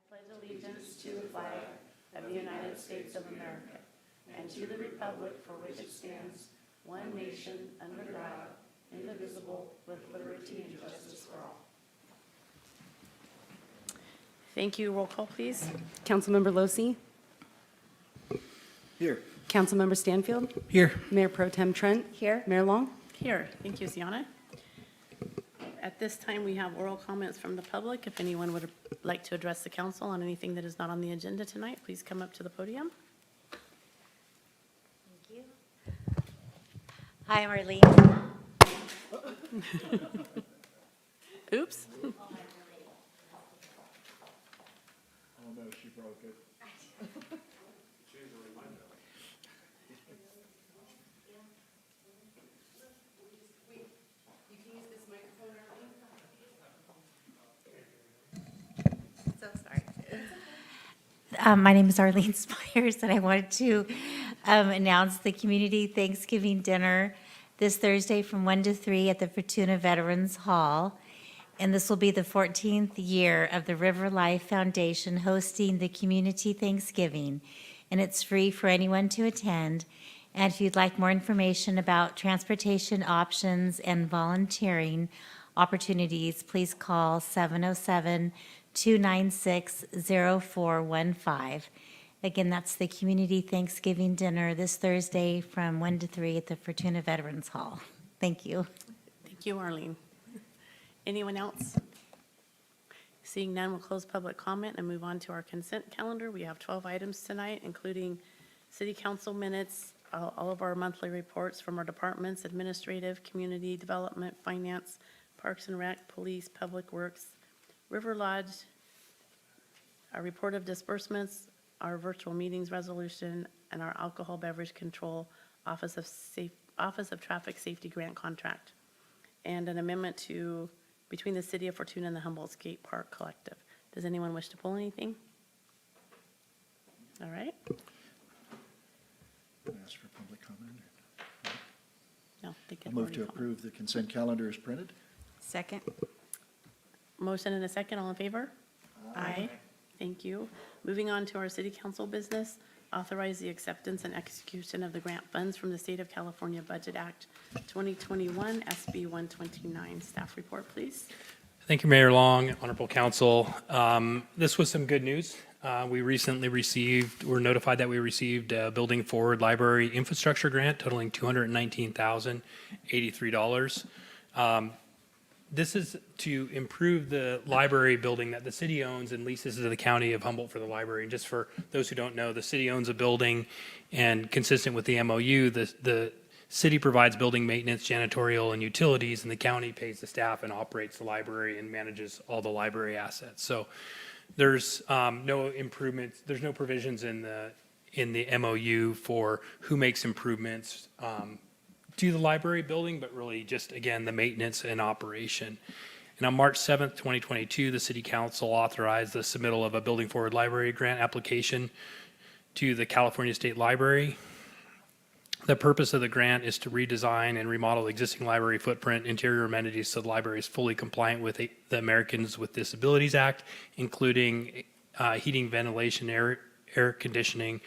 pledge allegiance to the flag of the United States of America and to the republic for which it stands, one nation, under God, indivisible, with liberty and justice for all. Thank you. Roll call, please. Councilmember Losey. Here. Councilmember Stanfield. Here. Mayor Pro Tem Trent. Here. Mayor Long. Here. Thank you, Sienna. At this time, we have oral comments from the public. If anyone would like to address the council on anything that is not on the agenda tonight, please come up to the podium. Thank you. Hi, I'm Arlene. Oops. Oh, no, she broke it. So sorry. My name is Arlene Spires, and I wanted to announce the community Thanksgiving dinner this Thursday from 1 to 3 at the Fortuna Veterans Hall. And this will be the 14th year of the River Life Foundation hosting the community Thanksgiving. And it's free for anyone to attend. And if you'd like more information about transportation options and volunteering opportunities, please call 707-296-0415. Again, that's the community Thanksgiving dinner this Thursday from 1 to 3 at the Fortuna Veterans Hall. Thank you. Thank you, Arlene. Anyone else? Seeing none, we'll close public comment and move on to our consent calendar. We have 12 items tonight, including city council minutes, all of our monthly reports from our departments, administrative, community development, finance, parks and rec, police, public works, River Lodge, our report of disbursements, our virtual meetings resolution, and our alcohol beverage control Office of Traffic Safety grant contract, and an amendment to between the City of Fortuna and the Humboldt Skate Park Collective. Does anyone wish to pull anything? All right. Ask for public comment. No, they can I move already to comment. approve the consent calendar as printed. Second. Motion and a second. All in favor? Aye. Thank you. Moving on to our city council business, authorize the acceptance and execution of the grant funds from the State of California Budget Act 2021, SB 129. Staff report, please. Thank you, Mayor Long, Honorable Council. This was some good news. We recently were notified that we received a Building Forward Library Infrastructure Grant totaling $219,083. This is to improve the library building that the city owns and leases to the county of Humboldt for the library. And just for those who don't know, the city owns a building, and consistent with the MOU, the city provides building maintenance, janitorial, and utilities, and the county pays the staff and operates the library and manages all the library assets. So there's no improvements, there's no provisions in the MOU for who makes improvements to the library building, but really just, again, the maintenance and operation. And on March 7th, 2022, the City Council authorized the submittal of a Building Forward Library grant application to the California State Library. The purpose of the grant is to redesign and remodel the existing library footprint, interior amenities, so the library is fully compliant with the Americans with Disabilities Act, including heating, ventilation, air conditioning,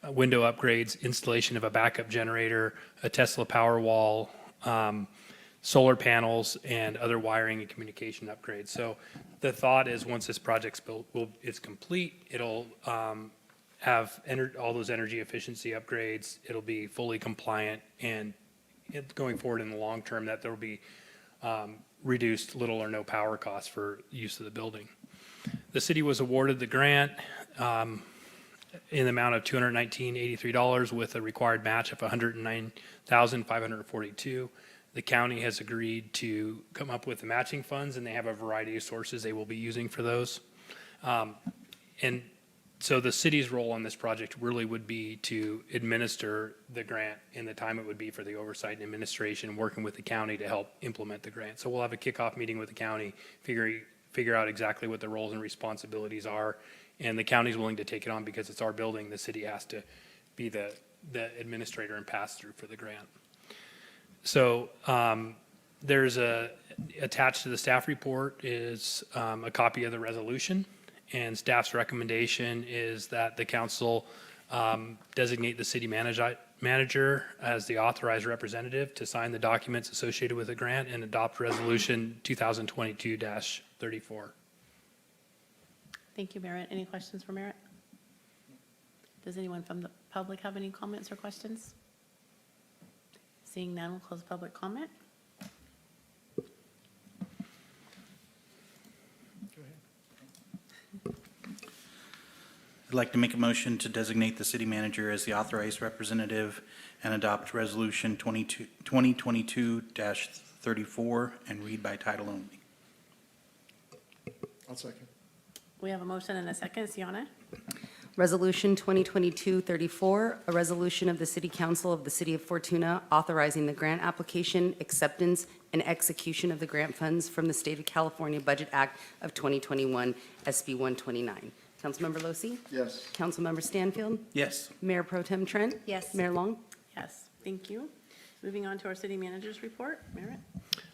window upgrades, installation of a backup generator, a Tesla power wall, solar panels, and other wiring and communication upgrades. So the thought is once this project's built, it's complete, it'll have all those energy efficiency upgrades, it'll be fully compliant, and going forward in the long term that there will be reduced little or no power costs for use of the building. The city was awarded the grant in the amount of $219,083 with a required match of $109,542. The county has agreed to come up with the matching funds, and they have a variety of sources they will be using for those. And so the city's role on this project really would be to administer the grant in the time it would be for the oversight and administration, working with the county to help implement the grant. So we'll have a kickoff meeting with the county, figure out exactly what the roles and responsibilities are. And the county's willing to take it on because it's our building. The city has to be the administrator and pass through for the grant. So there's attached to the staff report is a copy of the resolution. And staff's recommendation is that the council designate the city manager as the authorized representative to sign the documents associated with the grant and adopt Resolution 2022-34. Thank you, Merritt. Any questions for Merritt? Does anyone from the public have any comments or questions? Seeing none, we'll close public comment. I'd like to make a motion to designate the city manager as the authorized representative and adopt Resolution 2022-34 and read by title only. I'll second. We have a motion and a second. Sienna? Resolution 2022-34, a resolution of the City Council of the City of Fortuna authorizing the grant application, acceptance, and execution of the grant funds from the State of California Budget Act of 2021, SB 129. Councilmember Losey? Yes. Councilmember Stanfield? Yes. Mayor Pro Tem Trent? Yes. Mayor Long? Yes, thank you. Moving on to our city manager's report. Merritt?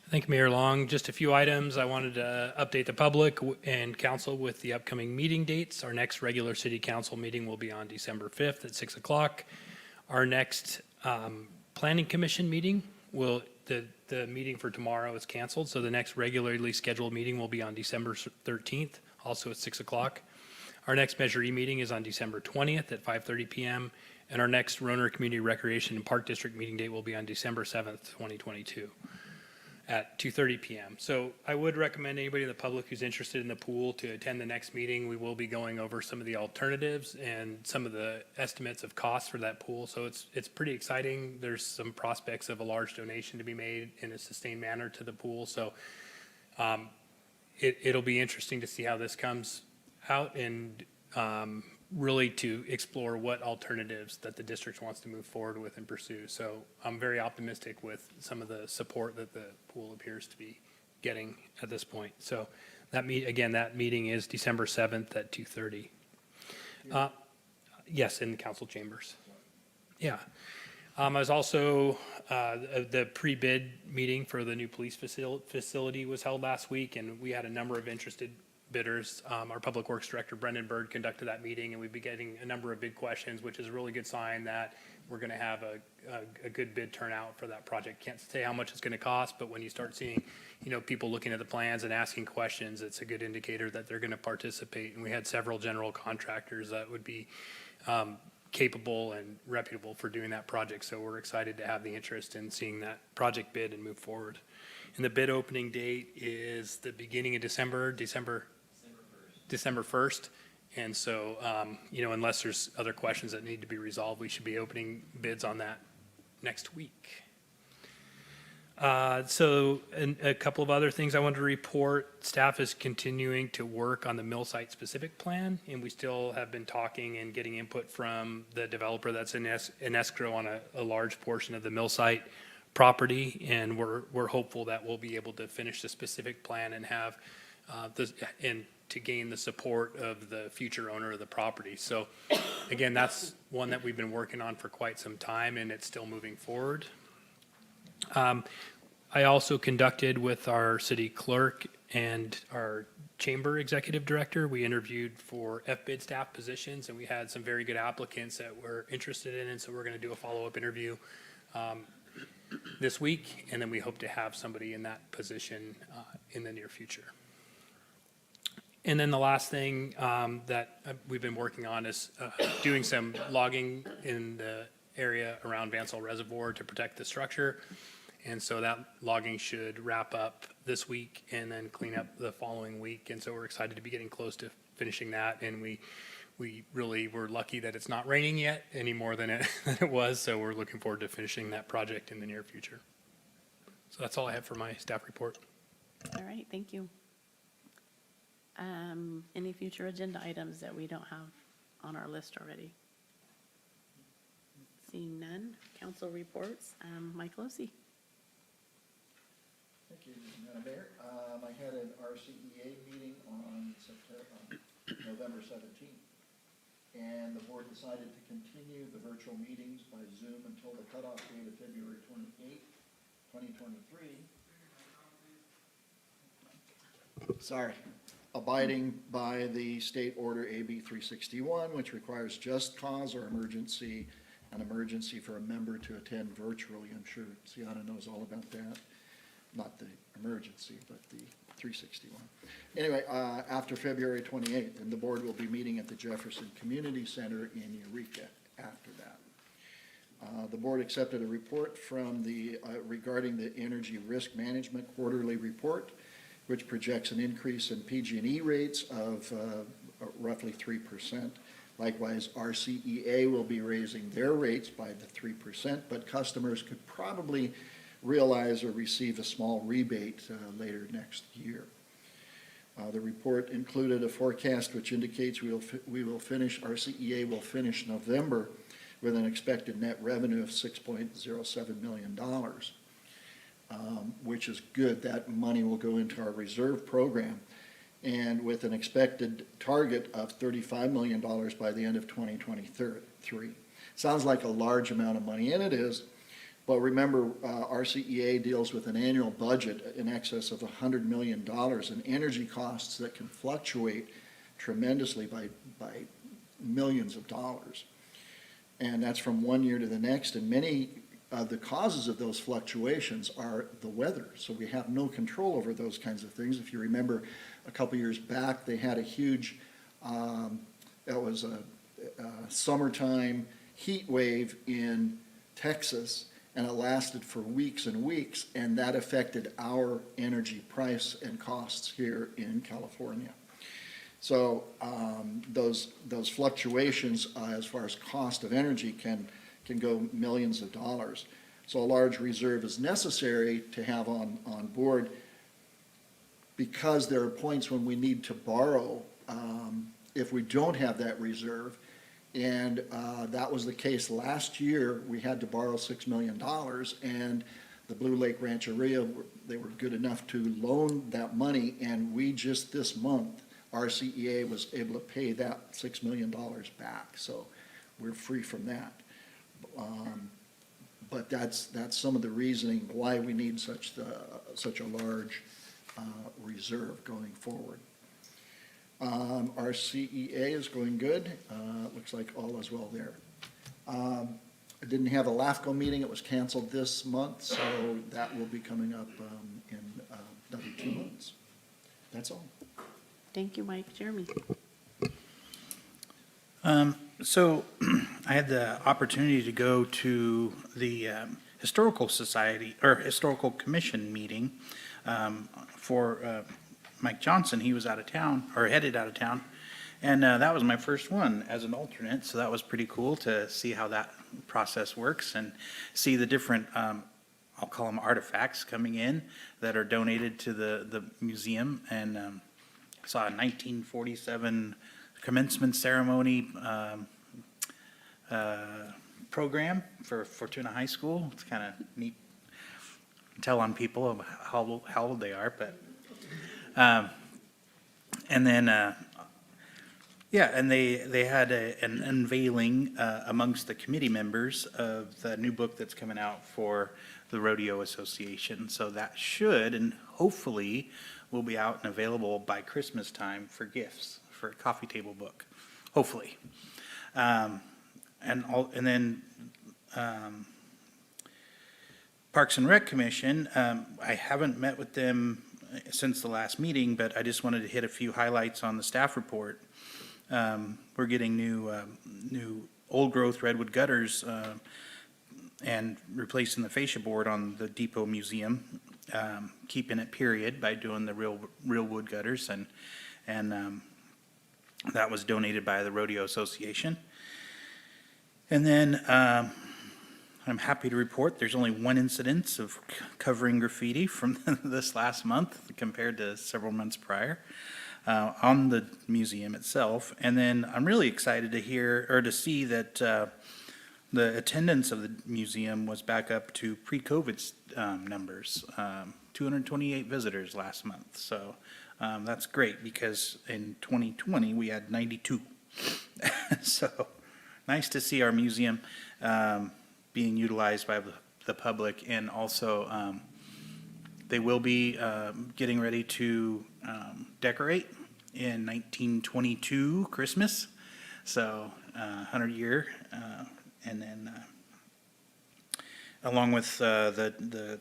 Thank you, Mayor Long. Just a few items. I wanted to update the public and council with the upcoming meeting dates. Our next regular city council meeting will be on December 5th at 6 o'clock. Our next planning commission meeting the meeting for tomorrow is canceled, so the next regularly scheduled meeting will be on December 13th, also at 6 o'clock. Our next Measure E meeting is on December 20th at 5:30 p.m., and our next Roner Community Recreation and Park District meeting date will be on December 7th, 2022 at 2:30 p.m. So I would recommend anybody in the public who's interested in the pool to attend the next meeting. We will be going over some of the alternatives and some of the estimates of costs for that pool. So it's pretty exciting. There's some prospects of a large donation to be made in a sustained manner to the pool. So it'll be interesting to see how this comes out and really to explore what alternatives that the district wants to move forward with and pursue. So I'm very optimistic with some of the support that the pool appears to be getting at this point. So that meeting is December 7th at 2:30. Yes, in the council chambers. Yeah. I was also, the pre-bid meeting for the new police facility was held last week, and we had a number of interested bidders. Our Public Works Director, Brendan Bird, conducted that meeting, and we've been getting a number of bid questions, which is a really good sign that we're going to have a good bid turnout for that project. Can't say how much it's going to cost, but when you start seeing, people looking at the plans and asking questions, it's a good indicator that they're going to participate. And we had several general contractors that would be capable and reputable for doing that project. So we're excited to have the interest in seeing that project bid and move forward. And the bid opening date is the beginning of December 1st. And so, unless there's other questions that need to be resolved, we should be opening bids on that next week. So a couple of other things I wanted to report. Staff is continuing to work on the mill site specific plan, and we still have been talking and getting input from the developer that's in escrow on a large portion of the mill site property, and we're hopeful that we'll be able to finish the specific plan and have and to gain the support of the future owner of the property. So again, that's one that we've been working on for quite some time, and it's still moving forward. I also conducted with our city clerk and our chamber executive director, we interviewed for FBID staff positions, and we had some very good applicants that we're interested in, and so we're going to do a follow-up interview this week, and then we hope to have somebody in that position in the near future. And then the last thing that we've been working on is doing some logging in the area around Vansell Reservoir to protect the structure. And so that logging should wrap up this week and then clean up the following week. And so we're excited to be getting close to finishing that. And we really were lucky that it's not raining yet any more than it was. So we're looking forward to finishing that project in the near future. So that's all I have for my staff report. All right, thank you. Any future agenda items that we don't have on our list already? Seeing none, council reports. Mike Losey. Thank you, Madam Mayor. I had an RCEA meeting on November 17th, and the board decided to continue the virtual meetings by Zoom until the cutoff date of February 28th, 2023. Sorry. abiding by the state order AB 361, which requires just cause or an emergency for a member to attend virtually. I'm sure Sienna knows all about that. Not the emergency, but the 361. Anyway, after February 28th, and the board will be meeting at the Jefferson Community Center in Eureka after that. The board accepted a report from regarding the Energy Risk Management Quarterly Report, which projects an increase in PG&E rates of roughly 3%. Likewise, RCEA will be raising their rates by the 3%, but customers could probably realize or receive a small rebate later next year. The report included a forecast which indicates RCEA will finish November with an expected net revenue of $6.07 million, which is good. That money will go into our reserve program, and with an expected target of $35 million by the end of 2023. Sounds like a large amount of money, and it is, but remember, RCEA deals with an annual budget in excess of $100 million in energy costs that can fluctuate tremendously by millions of dollars. And that's from one year to the next, and many of the causes of those fluctuations are the weather. So we have no control over those kinds of things. If you remember, a couple years back, they had a huge, that was a summertime heat wave in Texas, and it lasted for weeks and weeks, and that affected our energy price and costs here in California. So those fluctuations as far as cost of energy can go millions of dollars. So a large reserve is necessary to have on board, because there are points when we need to borrow if we don't have that reserve. And that was the case last year. We had to borrow $6 million, and the Blue Lake Rancheria, they were good enough to loan that money, and we just this month, RCEA was able to pay that $6 million back. So we're free from that. But that's some of the reasoning why we need such a large reserve going forward. Our CEA is going good. Looks like all is well there. I didn't have a LAFCO meeting. It was canceled this month, so that will be coming up in another 2 months. That's all. Thank you, Mike. Jeremy? So I had the opportunity to go to the Historical Society, or Historical Commission meeting for Mike Johnson. He was out of town, or headed out of town, and that was my first one as an alternate, so that was pretty cool to see how that process works and see the different, I'll call them artifacts coming in that are donated to the museum, and saw a 1947 commencement ceremony program for Fortuna High School. It's kind of neat to tell on people how old they are, but and then and they had an unveiling amongst the committee members of the new book that's coming out for the Rodeo Association. So that should and hopefully will be out and available by Christmas time for gifts, for a coffee table book, hopefully. And then Parks and Rec Commission, I haven't met with them since the last meeting, but I just wanted to hit a few highlights on the staff report. We're getting new old growth redwood gutters and replacing the fascia board on the Depot Museum, keeping it period by doing the real wood gutters, and that was donated by the Rodeo Association. And then I'm happy to report there's only one incidence of covering graffiti from this last month compared to several months prior on the museum itself. And then I'm really excited to hear or to see that the attendance of the museum was back up to pre-COVID numbers, 228 visitors last month. So that's great, because in 2020 we had 92. So nice to see our museum being utilized by the public, and also they will be getting ready to decorate in 1922 Christmas, so 100-year, and then along with the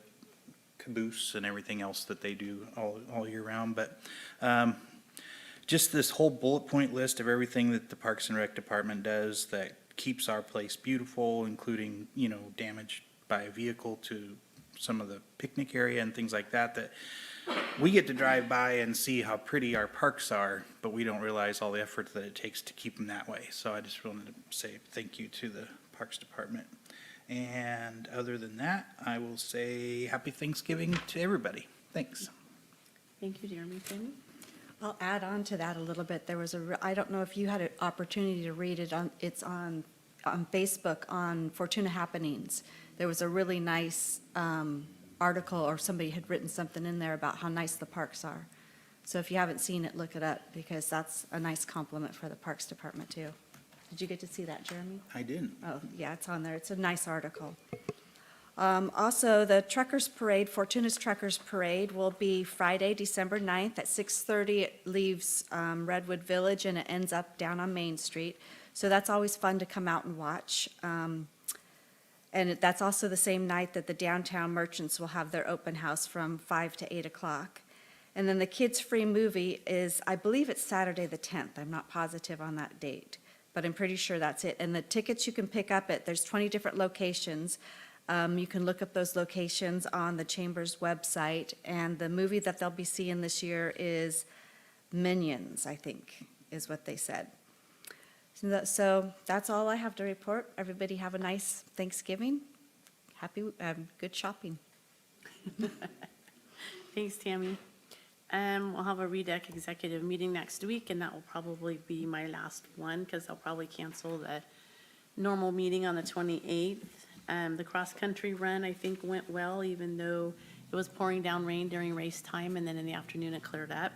caboose and everything else that they do all year round. But just this whole bullet point list of everything that the Parks and Rec Department does that keeps our place beautiful, including, you know, damage by a vehicle to some of the picnic area and things like that, that we get to drive by and see how pretty our parks are, but we don't realize all the effort that it takes to keep them that way. So I just wanted to say thank you to the Parks Department. And other than that, I will say happy Thanksgiving to everybody. Thanks. Thank you, Jeremy. Tammy? I'll add on to that a little bit. There was I don't know if you had an opportunity to read it it's on Facebook on Fortuna Happenings. There was a really nice article, or somebody had written something in there about how nice the parks are. So if you haven't seen it, look it up, because that's a nice compliment for the Parks Department too. Did you get to see that, Jeremy? I didn't. Oh, yeah, it's on there. It's a nice article. Also, the Truckers Parade, Fortuna's Truckers Parade, will be Friday, December 9th at 6:30. It leaves Redwood Village and it ends up down on Main Street. So that's always fun to come out and watch. And that's also the same night that the downtown merchants will have their open house from 5 to 8 o'clock. And then the Kids Free Movie is, I believe it's Saturday the 10th. I'm not positive on that date, but I'm pretty sure that's it. And the tickets you can pick up there's 20 different locations. You can look up those locations on the Chamber's website. And the movie that they'll be seeing this year is Minions, I think, is what they said. So that's all I have to report. Everybody have a nice Thanksgiving. Good shopping. Thanks, Tammy. We'll have a REDEC executive meeting next week, and that will probably be my last one, because they'll probably cancel the normal meeting on the 28th. The cross-country run, I think, went well, even though it was pouring down rain during race time, and then in the afternoon it cleared up.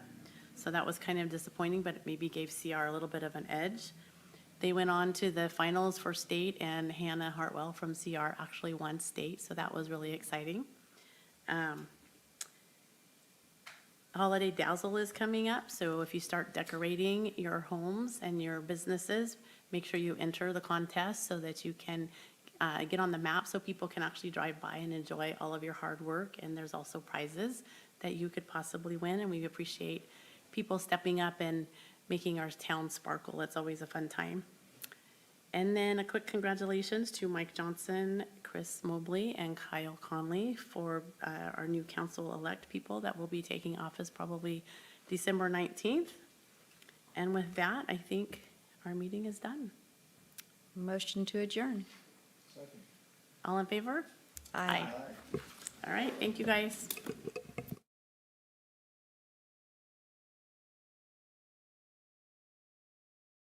So that was kind of disappointing, but it maybe gave CR a little bit of an edge. They went on to the finals for state, and Hannah Hartwell from CR actually won state, so that was really exciting. Holiday Dazzle is coming up, so if you start decorating your homes and your businesses, make sure you enter the contest so that you can get on the map so people can actually drive by and enjoy all of your hard work. And there's also prizes that you could possibly win, and we appreciate people stepping up and making our town sparkle. It's always a fun time. And then a quick congratulations to Mike Johnson, Chris Mobley, and Kyle Conley for our new council-elect people that will be taking office probably December 19th. And with that, I think our meeting is done. Motion to adjourn. Second. All in favor? Aye. All right, thank you, guys.